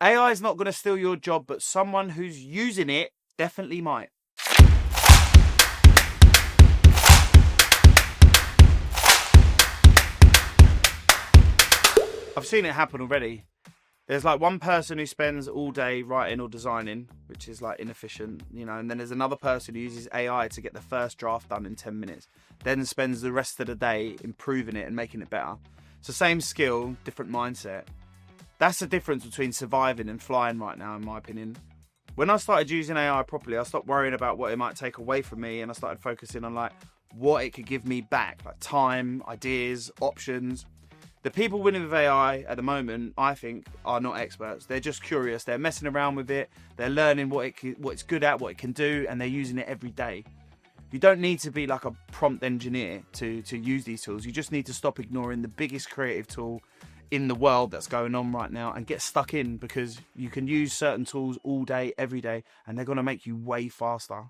AI is not going to steal your job, but someone who's using it definitely might. I've seen it happen already. There's like one person who spends all day writing or designing, which is like inefficient, you know, and then there's another person who uses AI to get the first draft done in 10 minutes, then spends the rest of the day improving it and making it better. It's the same skill, different mindset. That's the difference between surviving and flying right now, in my opinion. When I started using AI properly, I stopped worrying about what it might take away from me, and I started focusing on like what it could give me back, like time, ideas, options. The people winning with AI at the moment, I think, are not experts. They're just curious. They're messing around with it. They're learning what it's good at, what it can do, and they're using it every day. You don't need to be like a prompt engineer to use these tools. You just need to stop ignoring the biggest creative tool in the world that's going on right now and get stuck in, because you can use certain tools all day, every day, and they're going to make you way faster.